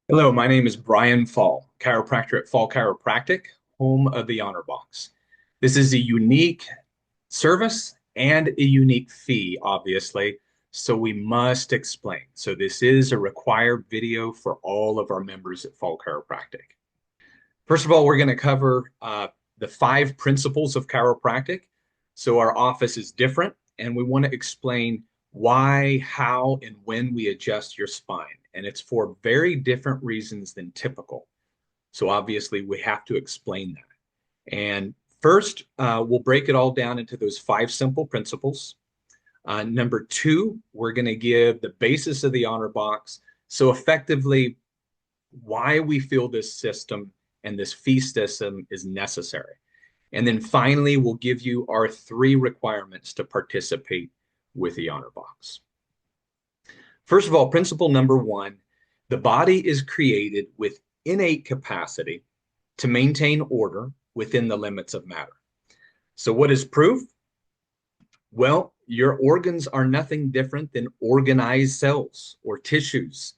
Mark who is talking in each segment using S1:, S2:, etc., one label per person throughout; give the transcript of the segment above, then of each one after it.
S1: Hello, my name is Brian Fall, chiropractor at Fall Chiropractic, home of the Honor Box. This is a unique service and a unique fee, obviously, so we must explain. So this is a required video for all of our members at Fall Chiropractic. First of all, we're going to cover the five principles of chiropractic. So our office is different, and we want to explain why, how, and when we adjust your spine. And it's for very different reasons than typical. So obviously, we have to explain that. And first, we'll break it all down into those five simple principles. Number two, we're going to give the basis of the honor box. So effectively, why we feel this system and this fee system is necessary. And then finally, we'll give you our three requirements to participate with the honor box. First of all, principle number one, the body is created with innate capacity to maintain order within the limits of matter. So what is proof? Well, your organs are nothing different than organized cells or tissues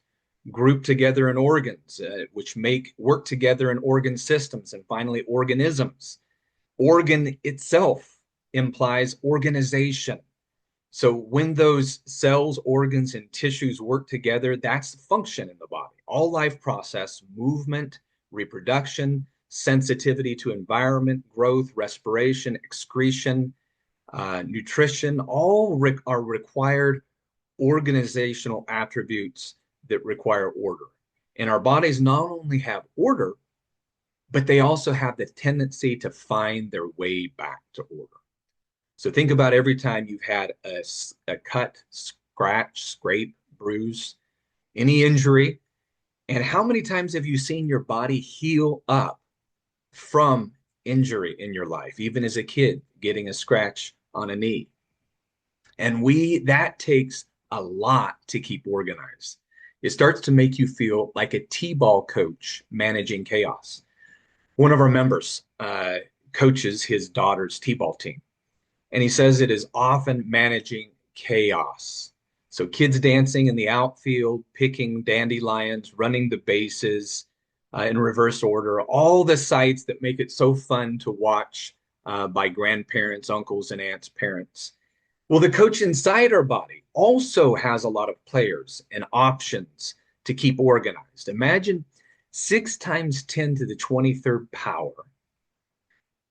S1: grouped together in organs, which work together in organ systems, and finally organisms. Organ itself implies organization. So when those cells, organs, and tissues work together, that's the function in the body. All life process, movement, reproduction, sensitivity to environment, growth, respiration, excretion, nutrition, are required organizational attributes that require order. And our bodies not only have order, but they also have the tendency to find their way back to order. So think about every time you've had a cut, scratch, scrape, bruise, any injury, and how many times have you seen your body heal up from injury in your life, even as a kid getting a scratch on a knee? And that takes a lot to keep organized. It starts to make you feel like a T-ball coach managing chaos. One of our members coaches his daughter's T-ball team, and he says it is often managing chaos. So kids dancing in the outfield, picking dandelions, running the bases in reverse order, all the sights that make it so fun to watch by grandparents, uncles, and aunts' parents. Well, the coach inside our body also has a lot of players and options to keep organized. Imagine 6 times 10 to the 23rd power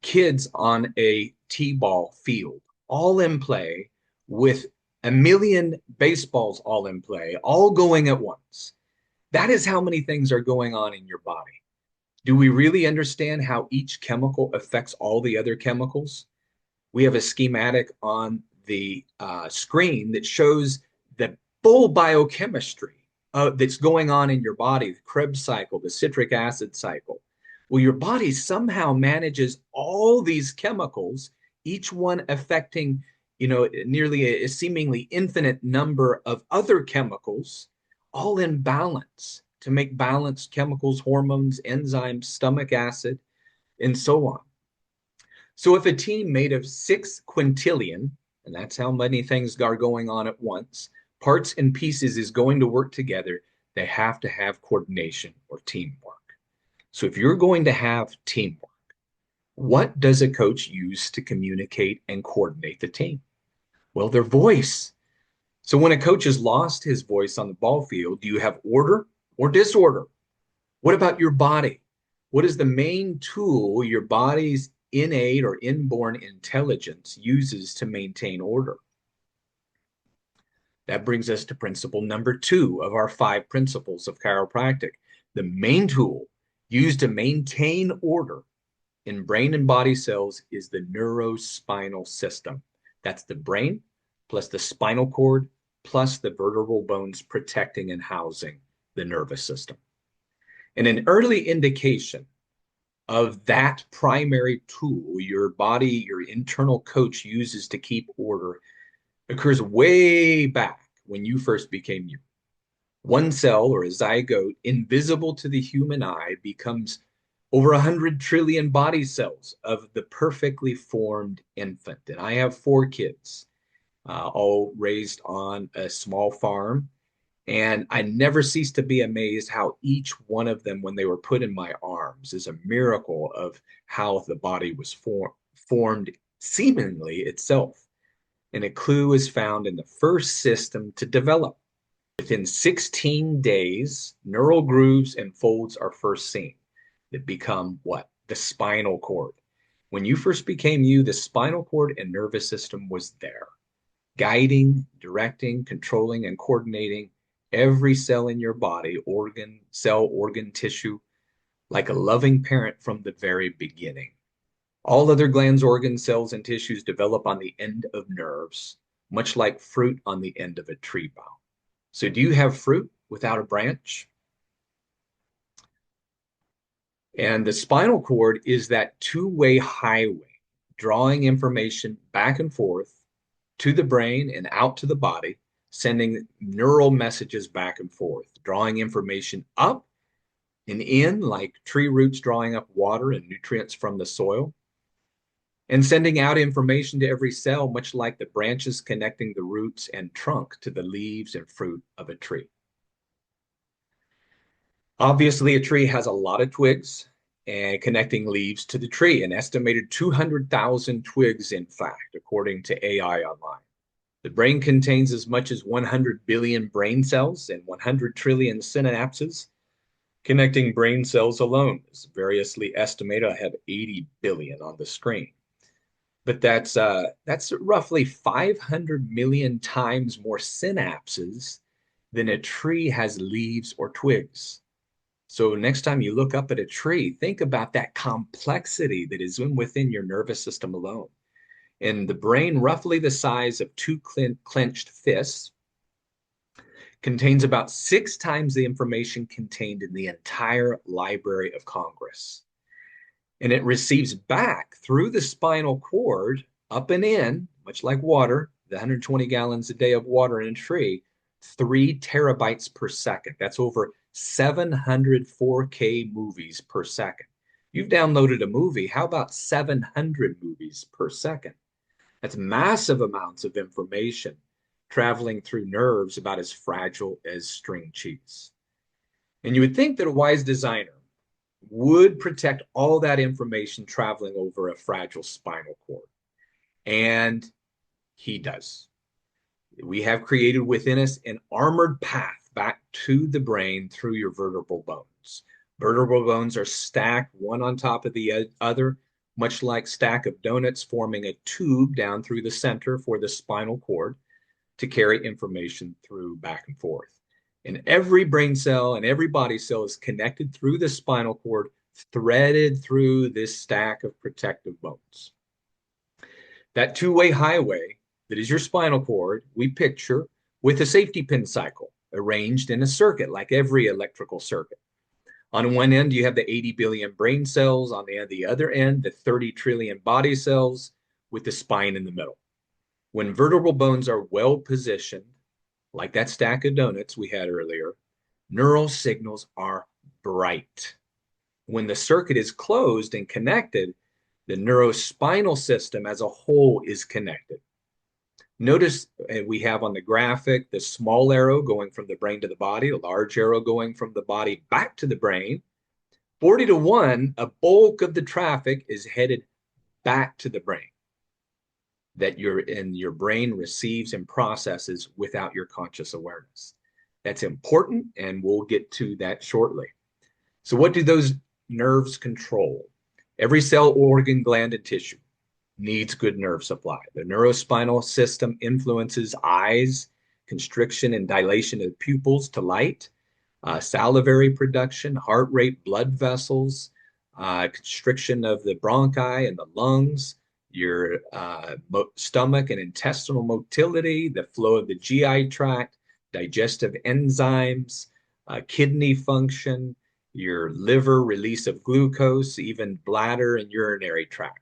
S1: kids on a T-ball field, all in play with a million baseballs all in play, all going at once. That is how many things are going on in your body. Do we really understand how each chemical affects all the other chemicals? We have a schematic on the screen that shows the full biochemistry that's going on in your body, the Krebs cycle, the citric acid cycle. Well, your body somehow manages all these chemicals, each one affecting, nearly a seemingly infinite number of other chemicals, all in balance to make balanced chemicals, hormones, enzymes, stomach acid, and so on. So if a team made of 6 quintillion, and that's how many things are going on at once, parts and pieces is going to work together, they have to have coordination or teamwork. So if you're going to have teamwork, what does a coach use to communicate and coordinate the team? Well, their voice. So when a coach has lost his voice on the ball field, do you have order or disorder? What about your body? What is the main tool your body's innate or inborn intelligence uses to maintain order? That brings us to principle number 2 of our 5 principles of chiropractic. The main tool used to maintain order in brain and body cells is the neurospinal system. That's the brain plus the spinal cord plus the vertebral bones protecting and housing the nervous system. And an early indication of that primary tool your body, your internal coach uses to keep order occurs way back when you first became you. One cell or a zygote, invisible to the human eye, becomes over 100 trillion body cells of the perfectly formed infant. And I have 4 kids, all raised on a small farm. And I never cease to be amazed how each one of them, when they were put in my arms, is a miracle of how the body was formed seemingly itself. And a clue is found in the first system to develop. Within 16 days, neural grooves and folds are first seen that become what? The spinal cord. When you first became you, the spinal cord and nervous system was there, guiding, directing, controlling, and coordinating every cell in your body, organ, cell, organ, tissue, like a loving parent from the very beginning. All other glands, organs, cells, and tissues develop on the end of nerves, much like fruit on the end of a tree bough. So do you have fruit without a branch? And the spinal cord is that two-way highway, drawing information back and forth to the brain and out to the body, sending neural messages back and forth, drawing information up and in, like tree roots drawing up water and nutrients from the soil, and sending out information to every cell, much like the branches connecting the roots and trunk to the leaves and fruit of a tree. Obviously, a tree has a lot of twigs and connecting leaves to the tree, an estimated 200,000 twigs, in fact, according to AI Online. The brain contains as much as 100 billion brain cells and 100 trillion synapses. Connecting brain cells alone is variously estimated. I have 80 billion on the screen. But that's roughly 500 million times more synapses than a tree has leaves or twigs. So next time you look up at a tree, think about that complexity that is within your nervous system alone. And the brain, roughly the size of two clenched fists, contains about 6 times the information contained in the entire Library of Congress. And it receives back through the spinal cord, up and in, much like water, the 120 gallons a day of water in a tree, 3 terabytes per second. That's over 700 4K movies per second. You've downloaded a movie. How about 700 movies per second? That's massive amounts of information traveling through nerves about as fragile as string cheese. And you would think that a wise designer would protect all that information traveling over a fragile spinal cord. And he does. We have created within us an armored path back to the brain through your vertebral bones. Vertebral bones are stacked one on top of the other, much like a stack of donuts, forming a tube down through the center for the spinal cord to carry information through back and forth. And every brain cell and every body cell is connected through the spinal cord, threaded through this stack of protective bones. That two-way highway that is your spinal cord, we picture with a safety pin cycle arranged in a circuit, like every electrical circuit. On one end, you have the 80 billion brain cells. On the other end, the 30 trillion body cells with the spine in the middle. When vertebral bones are well positioned, like that stack of donuts we had earlier, neural signals are bright. When the circuit is closed and connected, the neurospinal system as a whole is connected. Notice we have on the graphic the small arrow going from the brain to the body, a large arrow going from the body back to the brain. 40 to 1, a bulk of the traffic is headed back to the brain that your brain receives and processes without your conscious awareness. That's important, and we'll get to that shortly. So what do those nerves control? Every cell, organ, gland, and tissue needs good nerve supply. The neurospinal system influences eyes, constriction and dilation of pupils to light, salivary production, heart rate, blood vessels, constriction of the bronchi and the lungs, your stomach and intestinal motility, the flow of the GI tract, digestive enzymes, kidney function, your liver release of glucose, even bladder and urinary tract.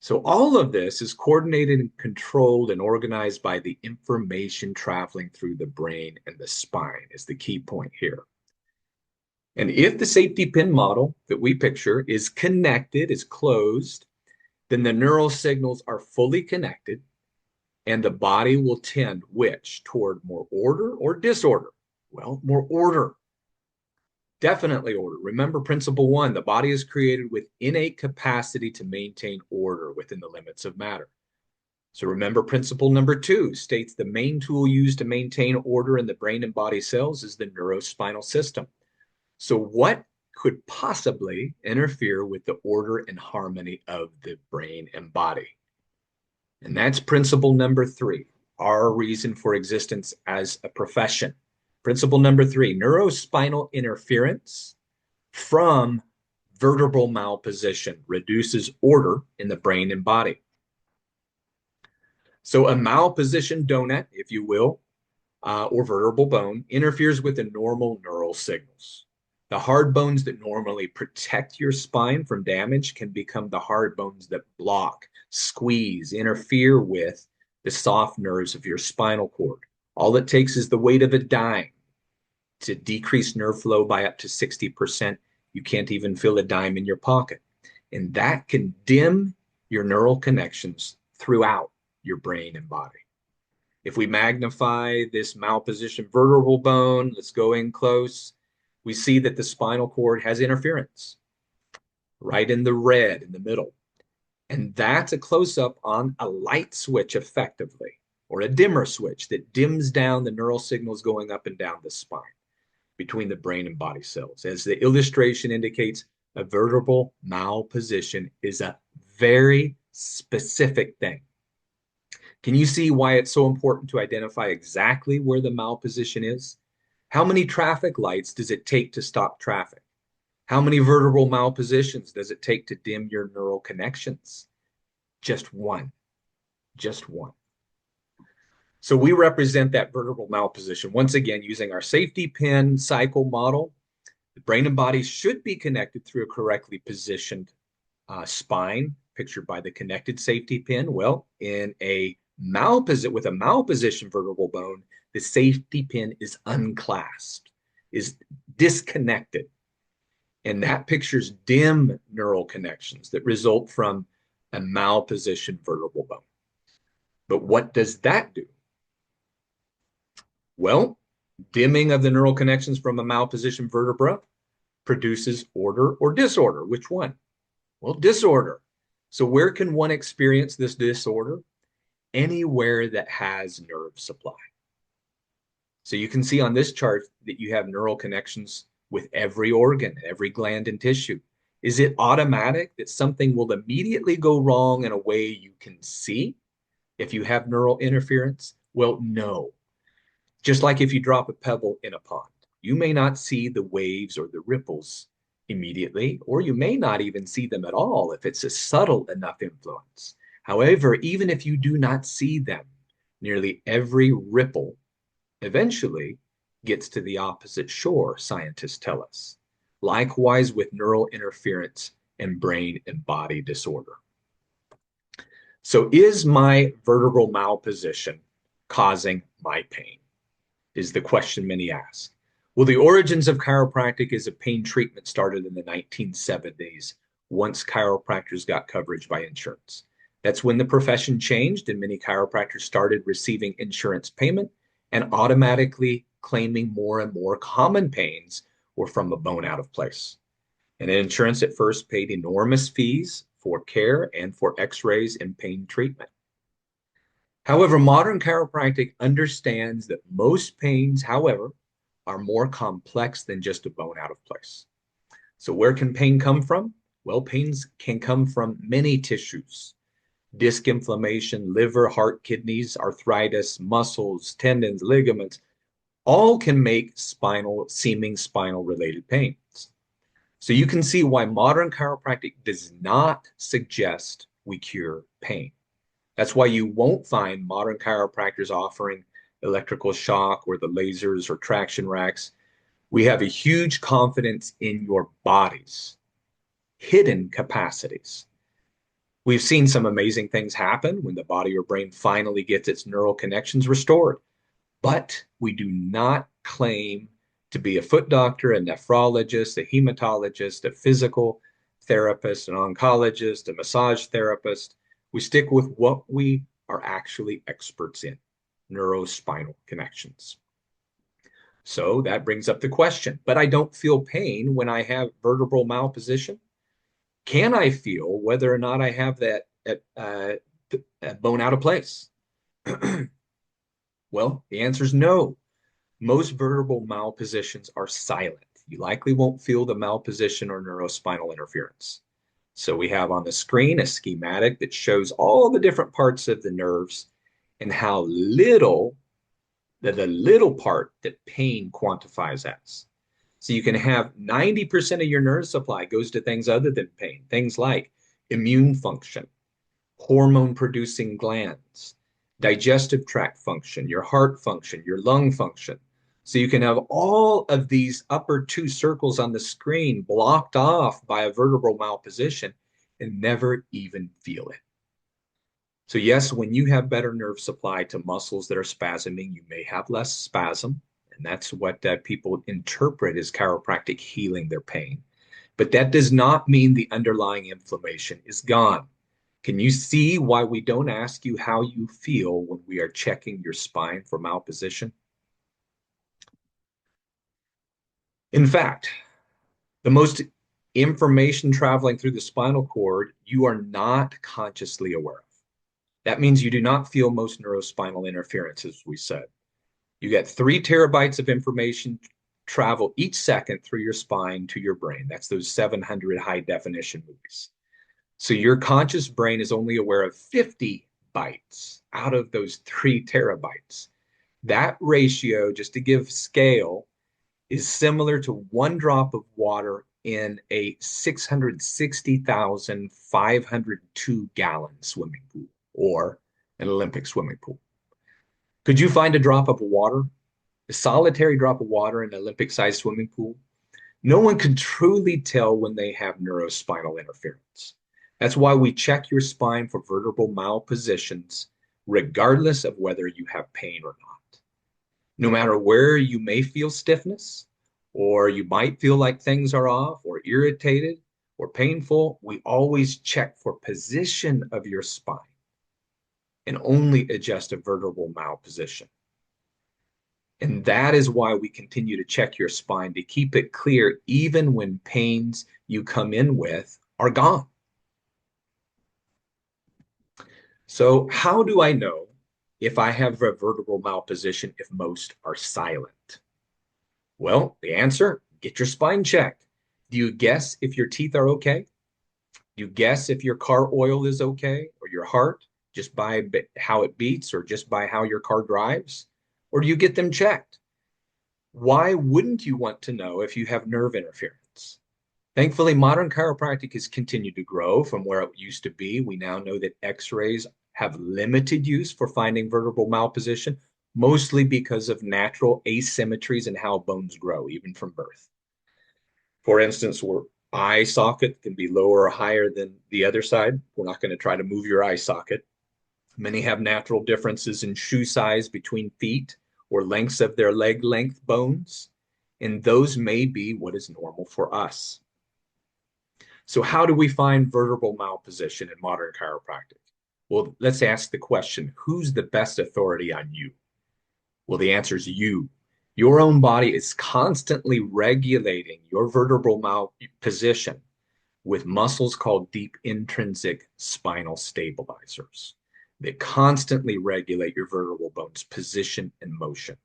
S1: So all of this is coordinated and controlled and organized by the information traveling through the brain and the spine is the key point here. And if the safety pin model that we picture is connected, is closed, then the neural signals are fully connected And the body will tend which? Toward more order or disorder? Well, more order. Definitely order. Remember principle one, the body is created with innate capacity to maintain order within the limits of matter. So remember principle number two states the main tool used to maintain order in the brain and body cells is the neurospinal system. So what could possibly interfere with the order and harmony of the brain and body? And that's principle number three, our reason for existence as a profession. Principle number three, neurospinal interference from vertebral malposition reduces order in the brain and body. So a malpositioned donut, if you will, or vertebral bone interferes with the normal neural signals. The hard bones that normally protect your spine from damage can become the hard bones that block, squeeze, interfere with the soft nerves of your spinal cord. All it takes is the weight of a dime to decrease nerve flow by up to 60%. You can't even feel a dime in your pocket. And that can dim your neural connections throughout your brain and body. If we magnify this malpositioned vertebral bone, let's go in close, we see that the spinal cord has interference right in the red in the middle. And that's a close-up on a light switch effectively, or a dimmer switch that dims down the neural signals going up and down the spine between the brain and body cells. As the illustration indicates, a vertebral malposition is a very specific thing. Can you see why it's so important to identify exactly where the malposition is? How many traffic lights does it take to stop traffic? How many vertebral malpositions does it take to dim your neural connections? Just one. Just one. So we represent that vertebral malposition. Once again, using our safety pin cycle model, the brain and body should be connected through a correctly positioned spine, pictured by the connected safety pin. Well, in a with a malposition vertebral bone, the safety pin is unclasped, is disconnected. And that pictures dim neural connections that result from a malpositioned vertebral bone. But what does that do? Well, dimming of the neural connections from a malpositioned vertebra produces order or disorder. Which one? Well, disorder. So where can one experience this disorder? Anywhere that has nerve supply. So you can see on this chart that you have neural connections with every organ, every gland and tissue. Is it automatic that something will immediately go wrong in a way you can see if you have neural interference? Well, no. Just like if you drop a pebble in a pond, you may not see the waves or the ripples immediately, or you may not even see them at all if it's a subtle enough influence. However, even if you do not see them, nearly every ripple eventually gets to the opposite shore, scientists tell us. Likewise with neural interference and brain and body disorder. So is my vertebral malposition causing my pain? Is the question many ask. Well, the origins of chiropractic is a pain treatment started in the 1970s, once chiropractors got coverage by insurance. That's when the profession changed and many chiropractors started receiving insurance payment and automatically claiming more and more common pains were from a bone out of place. And insurance at first paid enormous fees for care and for x-rays and pain treatment. However, modern chiropractic understands that most pains, however, are more complex than just a bone out of place. So where can pain come from? Well, pains can come from many tissues. Disc inflammation, liver, heart, kidneys, arthritis, muscles, tendons, ligaments, all can make seeming spinal related pains. So you can see why modern chiropractic does not suggest we cure pain. That's why you won't find modern chiropractors offering electrical shock or the lasers or traction racks. We have a huge confidence in your body's hidden capacities. We've seen some amazing things happen when the body or brain finally gets its neural connections restored. But we do not claim to be a foot doctor, a nephrologist, a hematologist, a physical therapist, an oncologist, a massage therapist. We stick with what we are actually experts in, neurospinal connections. So that brings up the question, but I don't feel pain when I have vertebral malposition. Can I feel whether or not I have that bone out of place? Well, the answer is no. Most vertebral malpositions are silent. You likely won't feel the malposition or neurospinal interference. So we have on the screen a schematic that shows all the different parts of the nerves and how little, the little part that pain quantifies as. So you can have 90% of your nerve supply goes to things other than pain, things like immune function, hormone producing glands, digestive tract function, your heart function, your lung function. So you can have all of these upper two circles on the screen blocked off by a vertebral malposition and never even feel it. So yes, when you have better nerve supply to muscles that are spasming, you may have less spasm. And that's what people interpret as chiropractic healing their pain. But that does not mean the underlying inflammation is gone. Can you see why we don't ask you how you feel when we are checking your spine for malposition? In fact, the most information traveling through the spinal cord, you are not consciously aware of. That means you do not feel most neurospinal interference, as we said. You get 3 terabytes of information travel each second through your spine to your brain. That's those 700 high definition movies. So your conscious brain is only aware of 50 bytes out of those 3 terabytes. That ratio, just to give scale, is similar to 1 drop of water in a 660,502-gallon swimming pool or an Olympic swimming pool. Could you find a drop of water, a solitary drop of water in an Olympic-sized swimming pool? No one can truly tell when they have neurospinal interference. That's why we check your spine for vertebral malpositions, regardless of whether you have pain or not. No matter where you may feel stiffness, or you might feel like things are off, or irritated, or painful, we always check for position of your spine and only adjust a vertebral malposition. And that is why we continue to check your spine to keep it clear, even when pains you come in with are gone. So how do I know if I have a vertebral malposition if most are silent? Well, the answer, get your spine checked. Do you guess if your teeth are okay? Do you guess if your car oil is okay or your heart just by how it beats or just by how your car drives? Or do you get them checked? Why wouldn't you want to know if you have nerve interference? Thankfully, modern chiropractic has continued to grow from where it used to be. We now know that x-rays have limited use for finding vertebral malposition, mostly because of natural asymmetries in how bones grow, even from birth. For instance, where eye socket can be lower or higher than the other side. We're not going to try to move your eye socket. Many have natural differences in shoe size between feet or lengths of their leg length bones, and those may be what is normal for us. So how do we find vertebral malposition in modern chiropractic? Well, let's ask the question, who's the best authority on you? Well, the answer is you. Your own body is constantly regulating your vertebral malposition with muscles called deep intrinsic spinal stabilizers. They constantly regulate your vertebral bone's position and motion.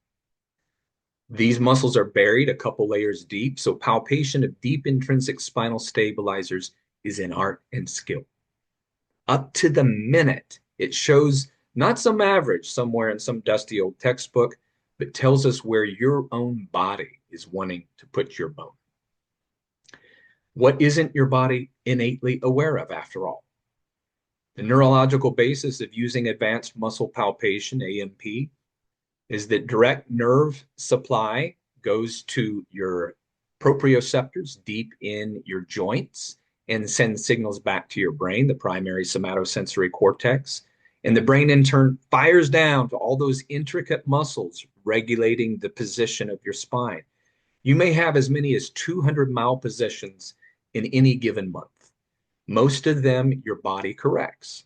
S1: These muscles are buried a couple layers deep, so palpation of deep intrinsic spinal stabilizers is an art and skill. Up to the minute, it shows not some average somewhere in some dusty old textbook, but tells us where your own body is wanting to put your bone. What isn't your body innately aware of, after all? The neurological basis of using advanced muscle palpation, AMP, is that direct nerve supply goes to your proprioceptors deep in your joints and sends signals back to your brain, the primary somatosensory cortex. And the brain in turn fires down to all those intricate muscles regulating the position of your spine. You may have as many as 200 malpositions in any given month. Most of them your body corrects.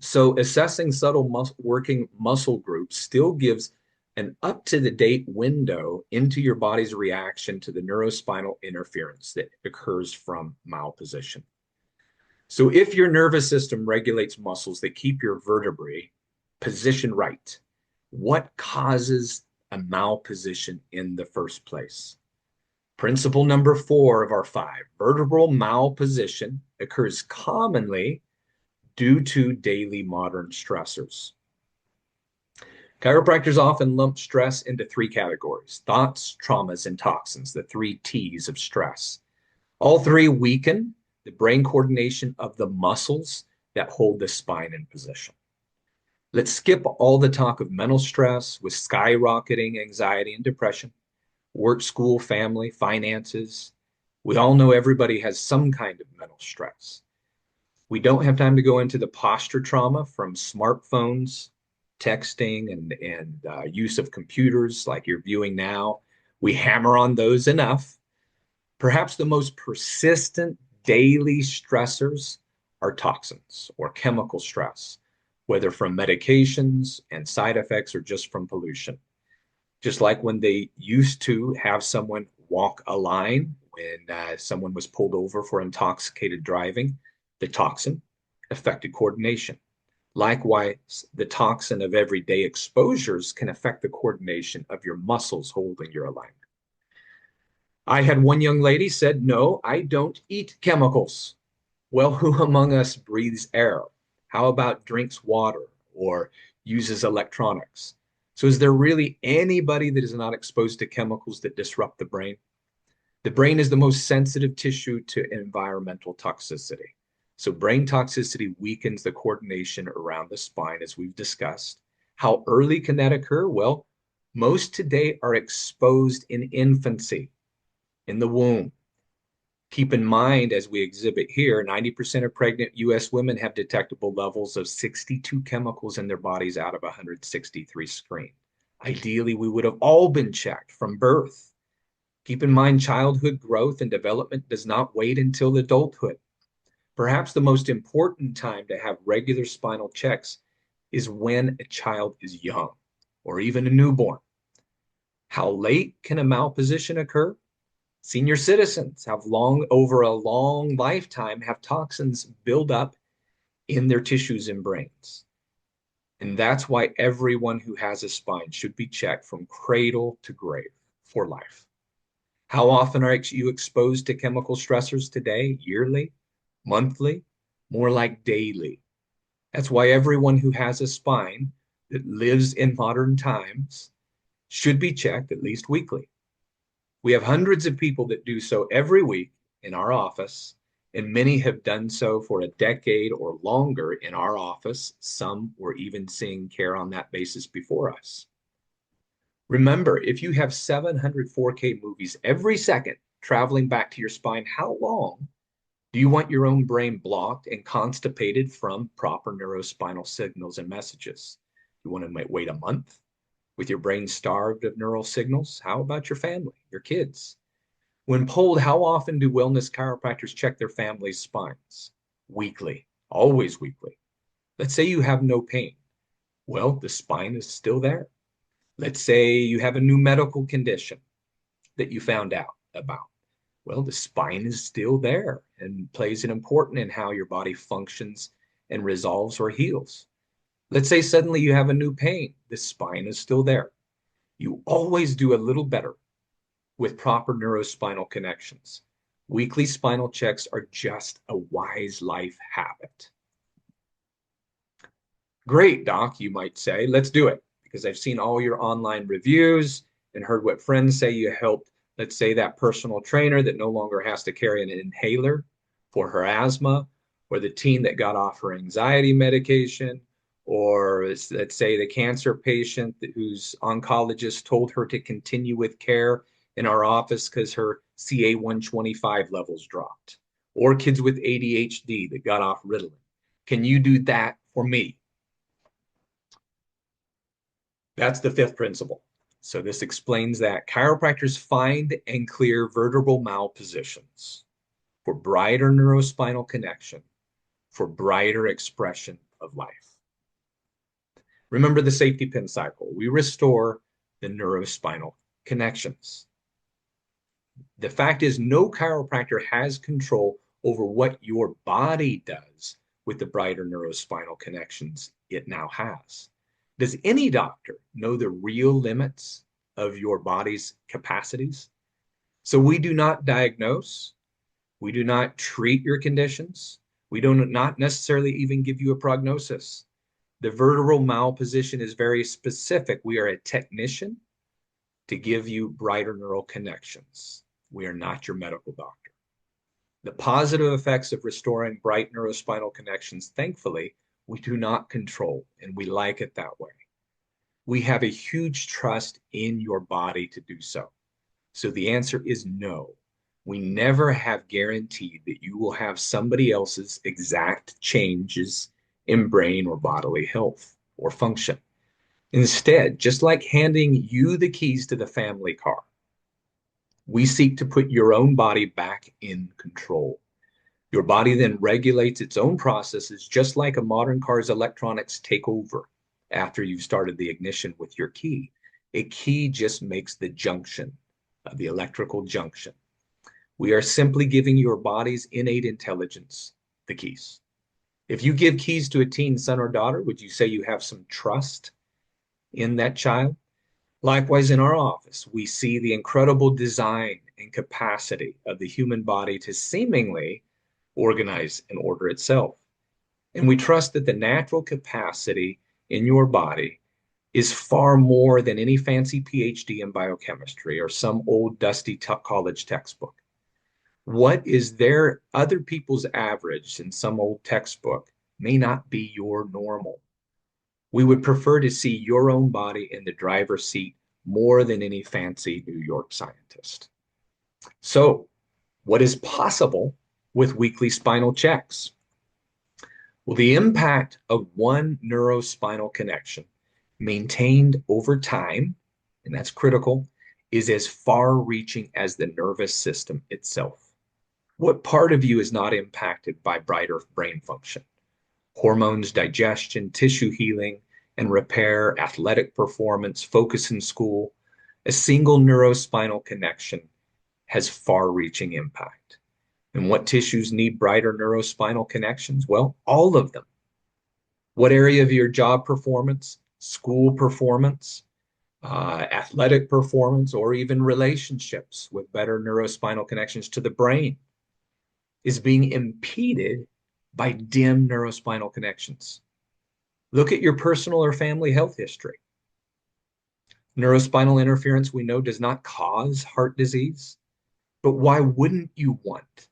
S1: So assessing subtle working muscle groups still gives an up-to-the-date window into your body's reaction to the neurospinal interference that occurs from malposition. So if your nervous system regulates muscles that keep your vertebrae positioned right, what causes a malposition in the first place? Principle number 4 of our 5, vertebral malposition occurs commonly due to daily modern stressors. Chiropractors often lump stress into 3 categories: thoughts, traumas, and toxins, the 3 T's of stress. All 3 weaken the brain coordination of the muscles that hold the spine in position. Let's skip all the talk of mental stress with skyrocketing anxiety and depression, work, school, family, finances. We all know everybody has some kind of mental stress. We don't have time to go into the posture trauma from smartphones, texting, and use of computers like you're viewing now. We hammer on those enough. Perhaps the most persistent daily stressors are toxins or chemical stress, whether from medications and side effects or just from pollution. Just like when they used to have someone walk a line when someone was pulled over for intoxicated driving, the toxin affected coordination. Likewise, the toxin of everyday exposures can affect the coordination of your muscles holding your alignment. I had one young lady said, "No, I don't eat chemicals." Well, who among us breathes air? How about drinks water or uses electronics? So is there really anybody that is not exposed to chemicals that disrupt the brain? The brain is the most sensitive tissue to environmental toxicity. So brain toxicity weakens the coordination around the spine, as we've discussed. How early can that occur? Well, most today are exposed in infancy, in the womb. Keep in mind, as we exhibit here, 90% of pregnant US women have detectable levels of 62 chemicals in their bodies out of 163 screened. Ideally, we would have all been checked from birth. Keep in mind, childhood growth and development does not wait until adulthood. Perhaps the most important time to have regular spinal checks is when a child is young or even a newborn. How late can a malposition occur? Senior citizens have over a long lifetime, have toxins build up in their tissues and brains. And that's why everyone who has a spine should be checked from cradle to grave for life. How often are you exposed to chemical stressors today? Yearly? Monthly? More like daily. That's why everyone who has a spine that lives in modern times should be checked at least weekly. We have hundreds of people that do so every week in our office, and many have done so for a decade or longer in our office. Some were even seeing care on that basis before us. Remember, if you have 700 4K movies every second traveling back to your spine, how long do you want your own brain blocked and constipated from proper neurospinal signals and messages? You want to wait a month with your brain starved of neural signals? How about your family, your kids? When polled, how often do wellness chiropractors check their family's spines? Weekly, always weekly. Let's say you have no pain. Well, the spine is still there. Let's say you have a new medical condition that you found out about. Well, the spine is still there and plays an important in how your body functions and resolves or heals. Let's say suddenly you have a new pain. The spine is still there. You always do a little better with proper neurospinal connections. Weekly spinal checks are just a wise life habit. Great, doc, you might say. Let's do it, because I've seen all your online reviews and heard what friends say you helped. Let's say that personal trainer that no longer has to carry an inhaler for her asthma, or the teen that got off her anxiety medication, or let's say the cancer patient whose oncologist told her to continue with care in our office because her CA-125 levels dropped, or kids with ADHD that got off Ritalin. Can you do that for me? That's the 5th principle. So this explains that chiropractors find and clear vertebral malpositions for brighter neurospinal connection, for brighter expression of life. Remember the safety pin cycle. We restore the neurospinal connections. The fact is, no chiropractor has control over what your body does with the brighter neurospinal connections it now has. Does any doctor know the real limits of your body's capacities? So we do not diagnose, we do not treat your conditions, we do not necessarily even give you a prognosis. The vertebral malposition is very specific. We are a technician to give you brighter neural connections. We are not your medical doctor. The positive effects of restoring bright neurospinal connections, thankfully, we do not control, and we like it that way. We have a huge trust in your body to do so. So the answer is no. We never have guaranteed that you will have somebody else's exact changes in brain or bodily health or function. Instead, just like handing you the keys to the family car, we seek to put your own body back in control. Your body then regulates its own processes, just like a modern car's electronics take over after you've started the ignition with your key. A key just makes the junction, the electrical junction. We are simply giving your body's innate intelligence the keys. If you give keys to a teen son or daughter, would you say you have some trust in that child? Likewise, in our office, we see the incredible design and capacity of the human body to seemingly organize and order itself. And we trust that the natural capacity in your body is far more than any fancy PhD in biochemistry or some old dusty college textbook. What is their other people's average in some old textbook may not be your normal. We would prefer to see your own body in the driver's seat more than any fancy New York scientist. So, what is possible with weekly spinal checks? Well, the impact of one neurospinal connection maintained over time, and that's critical, is as far-reaching as the nervous system itself. What part of you is not impacted by brighter brain function? Hormones, digestion, tissue healing and repair, athletic performance, focus in school. A single neurospinal connection has far-reaching impact. And what tissues need brighter neurospinal connections? Well, all of them. What area of your job performance, school performance, athletic performance, or even relationships with better neurospinal connections to the brain is being impeded by dim neurospinal connections? Look at your personal or family health history. Neurospinal interference, we know, does not cause heart disease, but why wouldn't you want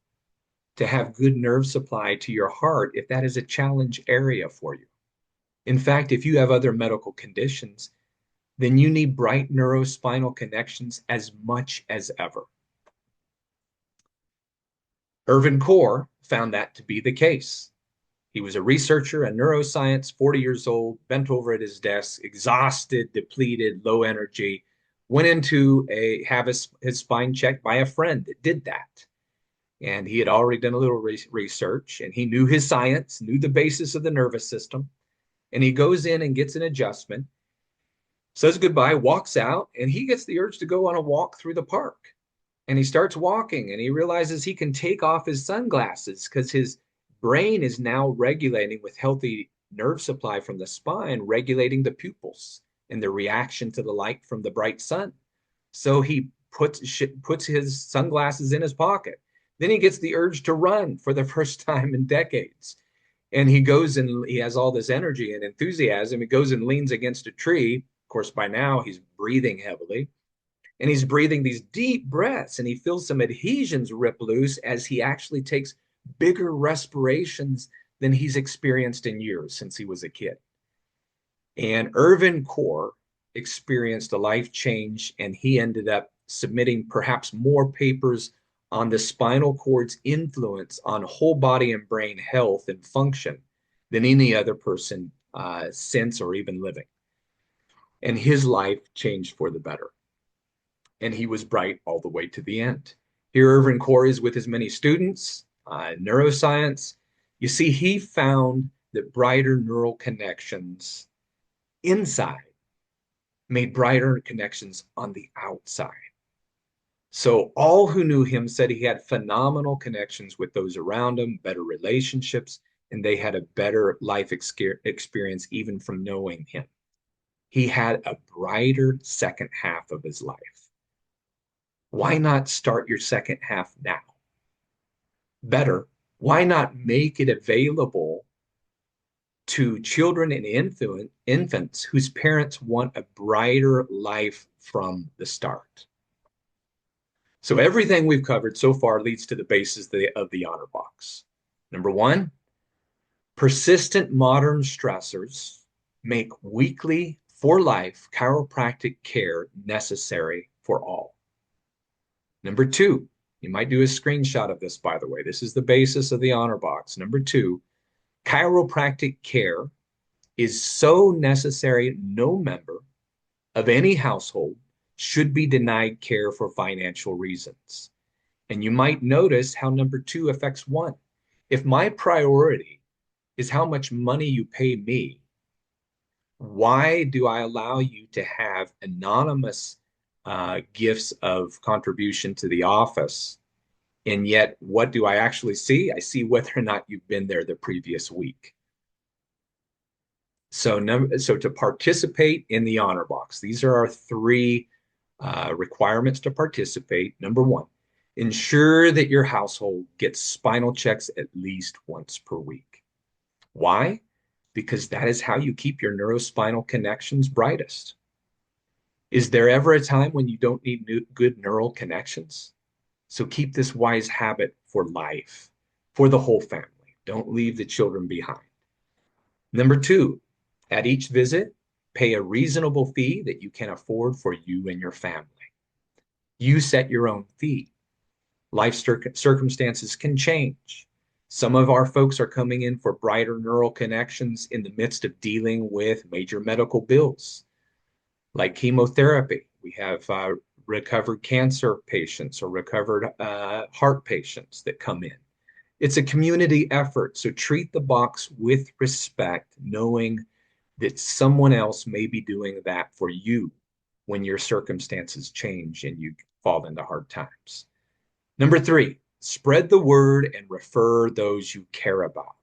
S1: to have good nerve supply to your heart if that is a challenge area for you? In fact, if you have other medical conditions, then you need bright neurospinal connections as much as ever. Irvin Kaur found that to be the case. He was a researcher in neuroscience, 40 years old, bent over at his desk, exhausted, depleted, low energy, went in to have his spine checked by a friend that did that. And he had already done a little research, and he knew his science, knew the basis of the nervous system. And he goes in and gets an adjustment, says goodbye, walks out, and he gets the urge to go on a walk through the park. And he starts walking, and he realizes he can take off his sunglasses because his brain is now regulating with healthy nerve supply from the spine, regulating the pupils and the reaction to the light from the bright sun. So he puts his sunglasses in his pocket. Then he gets the urge to run for the first time in decades. And he goes and he has all this energy and enthusiasm. He goes and leans against a tree. Of course, by now he's breathing heavily. And he's breathing these deep breaths, and he feels some adhesions rip loose as he actually takes bigger respirations than he's experienced in years since he was a kid. And Irvin Kaur experienced a life change, and he ended up submitting perhaps more papers on the spinal cord's influence on whole body and brain health and function than any other person since or even living. And his life changed for the better. And he was bright all the way to the end. Here, Irvin Kaur is with his many students, neuroscience. You see, he found that brighter neural connections inside, made brighter connections on the outside. So all who knew him said he had phenomenal connections with those around him, better relationships, and they had a better life experience even from knowing him. He had a brighter second half of his life. Why not start your second half now? Better, why not make it available to children and infants whose parents want a brighter life from the start? So everything we've covered so far leads to the basis of the honor box. Number one, persistent modern stressors make weekly for life chiropractic care necessary for all. Number two, you might do a screenshot of this, by the way. This is the basis of the honor box. Number two, chiropractic care is so necessary, no member of any household should be denied care for financial reasons. And you might notice how number two affects one. If my priority is how much money you pay me, why do I allow you to have anonymous gifts of contribution to the office? And yet, what do I actually see? I see whether or not you've been there the previous week. So to participate in the honor box, these are our three requirements to participate. Number one, ensure that your household gets spinal checks at least once per week. Why? Because that is how you keep your neurospinal connections brightest. Is there ever a time when you don't need good neural connections? So keep this wise habit for life, for the whole family. Don't leave the children behind. Number two, at each visit, pay a reasonable fee that you can afford for you and your family. You set your own fee. Life circumstances can change. Some of our folks are coming in for brighter neural connections in the midst of dealing with major medical bills, like chemotherapy. We have recovered cancer patients or recovered heart patients that come in. It's a community effort, so treat the box with respect, knowing that someone else may be doing that for you when your circumstances change and you fall into hard times. Number three, spread the word and refer those you care about.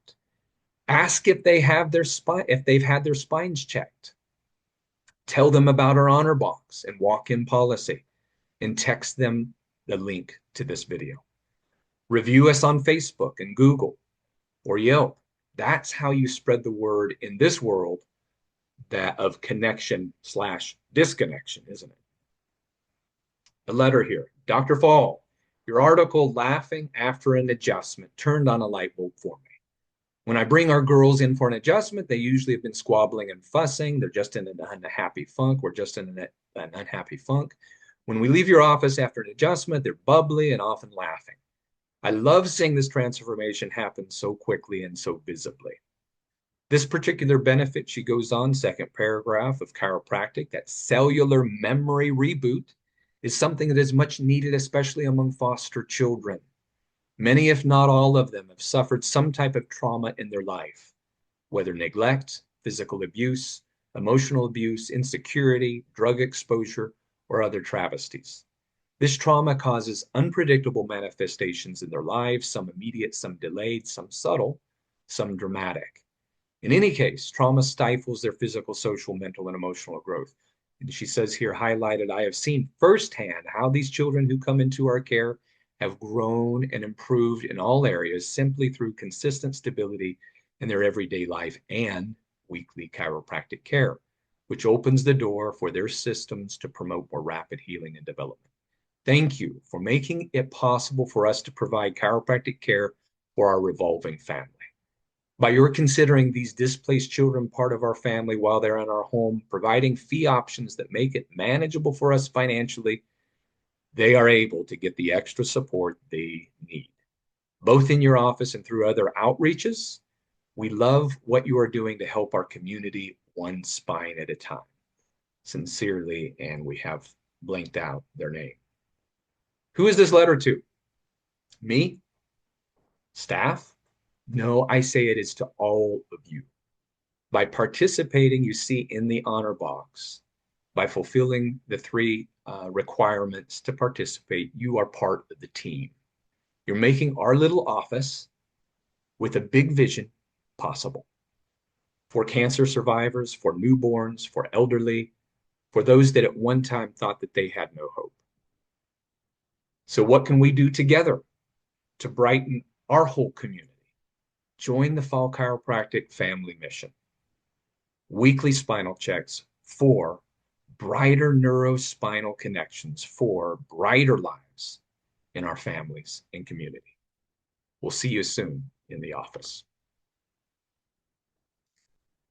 S1: Ask if they have their if they've had their spines checked. Tell them about our honor box and walk-in policy and text them the link to this video. Review us on Facebook and Google or Yelp. That's how you spread the word in this world that of connection slash disconnection, isn't it? A letter here. Dr. Fall, your article, Laughing After an Adjustment, turned on a light bulb for me. When I bring our girls in for an adjustment, they usually have been squabbling and fussing. They're just in an unhappy funk. We're just in an unhappy funk. When we leave your office after an adjustment, they're bubbly and often laughing. I love seeing this transformation happen so quickly and so visibly. This particular benefit, she goes on, second paragraph of chiropractic, that cellular memory reboot is something that is much needed, especially among foster children. Many, if not all of them, have suffered some type of trauma in their life, whether neglect, physical abuse, emotional abuse, insecurity, drug exposure, or other travesties. This trauma causes unpredictable manifestations in their lives, some immediate, some delayed, some subtle, some dramatic. In any case, trauma stifles their physical, social, mental, and emotional growth. And she says here, highlighted, I have seen firsthand how these children who come into our care have grown and improved in all areas simply through consistent stability in their everyday life and weekly chiropractic care, which opens the door for their systems to promote more rapid healing and development. Thank you for making it possible for us to provide chiropractic care for our revolving family. By your considering these displaced children part of our family while they're in our home, providing fee options that make it manageable for us financially, they are able to get the extra support they need, both in your office and through other outreaches. We love what you are doing to help our community one spine at a time. Sincerely, and we have blanked out their name. Who is this letter to? Me? Staff? No, I say it is to all of you, By participating, you see in the honor box, by fulfilling the three requirements to participate, you are part of the team. You're making our little office with a big vision possible for cancer survivors, for newborns, for elderly, for those that at one time thought that they had no hope. So what can we do together to brighten our whole community? Join the Fall Chiropractic family mission. Weekly spinal checks for brighter neurospinal connections, for brighter lives in our families and community. We'll see you soon in the office.